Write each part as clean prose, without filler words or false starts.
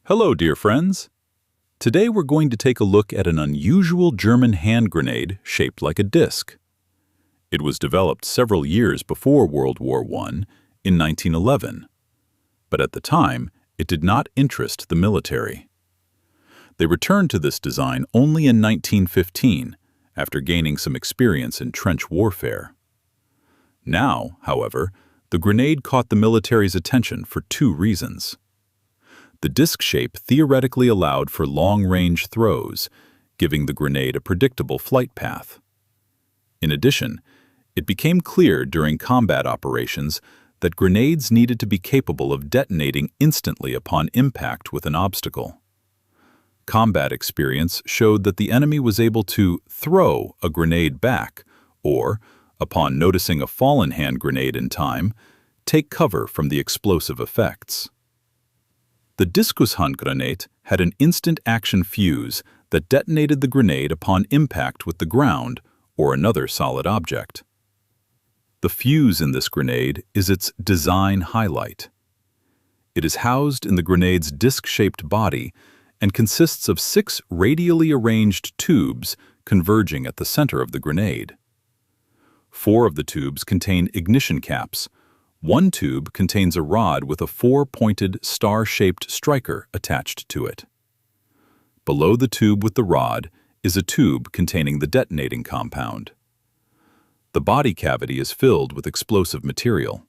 Hello, dear friends. Today we're going to take a look at an unusual German hand grenade shaped like a disc. It was developed several years before World War I in 1911, but at the time it did not interest the military. They returned to this design only in 1915 after gaining some experience in trench warfare. Now, however, the grenade caught the military's attention for two reasons. The disc shape theoretically allowed for long-range throws, giving the grenade a predictable flight path. In addition, it became clear during combat operations that grenades needed to be capable of detonating instantly upon impact with an obstacle. Combat experience showed that the enemy was able to throw a grenade back or, upon noticing a fallen hand grenade in time, take cover from the explosive effects. The Diskushandgranate had an instant action fuse that detonated the grenade upon impact with the ground or another solid object. The fuse in this grenade is its design highlight. It is housed in the grenade's disc-shaped body and consists of 6 radially arranged tubes converging at the center of the grenade. 4 of the tubes contain ignition caps. One tube contains a rod with a 4-pointed star-shaped striker attached to it. Below the tube with the rod is a tube containing the detonating compound. The body cavity is filled with explosive material.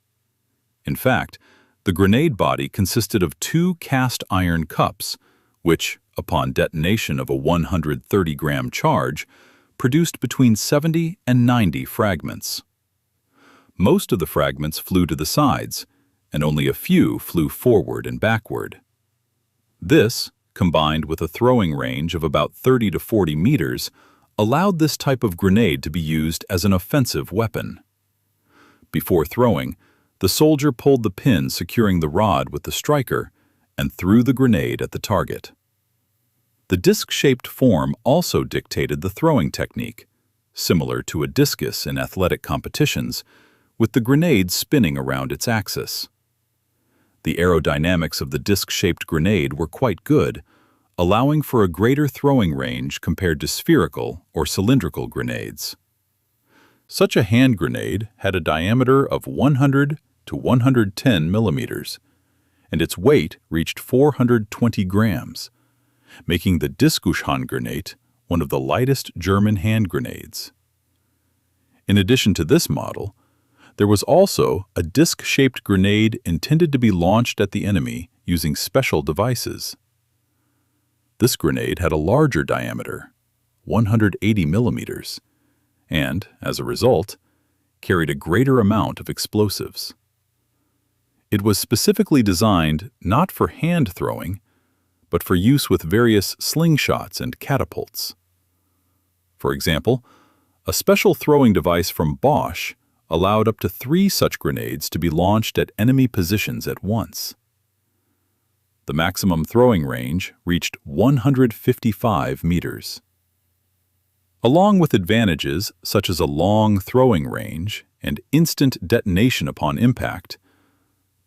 In fact, the grenade body consisted of 2 cast iron cups, which, upon detonation of a 130-gram charge, produced between 70 and 90 fragments. Most of the fragments flew to the sides, and only a few flew forward and backward. This, combined with a throwing range of about 30 to 40 meters, allowed this type of grenade to be used as an offensive weapon. Before throwing, the soldier pulled the pin securing the rod with the striker and threw the grenade at the target. The disc-shaped form also dictated the throwing technique, similar to a discus in athletic competitions, with the grenade spinning around its axis. The aerodynamics of the disc-shaped grenade were quite good, allowing for a greater throwing range compared to spherical or cylindrical grenades. Such a hand grenade had a diameter of 100 to 110 millimeters, and its weight reached 420 grams, making the Diskushandgranate one of the lightest German hand grenades. In addition to this model, there was also a disc-shaped grenade intended to be launched at the enemy using special devices. This grenade had a larger diameter, 180 millimeters, and, as a result, carried a greater amount of explosives. It was specifically designed not for hand throwing, but for use with various slingshots and catapults. For example, a special throwing device from Bosch allowed up to 3 such grenades to be launched at enemy positions at once. The maximum throwing range reached 155 meters. Along with advantages such as a long throwing range and instant detonation upon impact,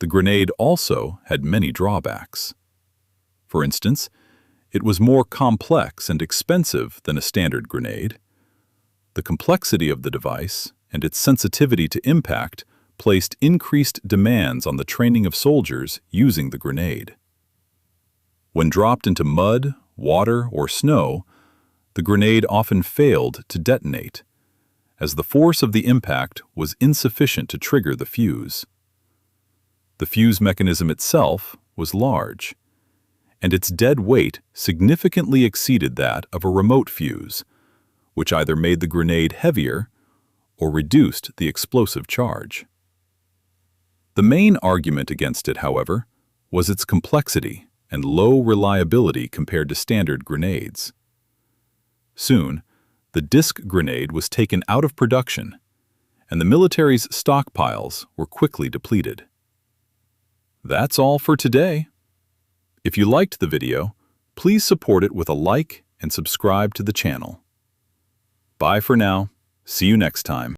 the grenade also had many drawbacks. For instance, it was more complex and expensive than a standard grenade. The complexity of the device and its sensitivity to impact placed increased demands on the training of soldiers using the grenade. When dropped into mud, water, or snow, the grenade often failed to detonate, as the force of the impact was insufficient to trigger the fuse. The fuse mechanism itself was large, and its dead weight significantly exceeded that of a remote fuse, which either made the grenade heavier or reduced the explosive charge. The main argument against it, however, was its complexity and low reliability compared to standard grenades. Soon, the disc grenade was taken out of production, and the military's stockpiles were quickly depleted. That's all for today. If you liked the video, please support it with a like and subscribe to the channel. Bye for now. See you next time.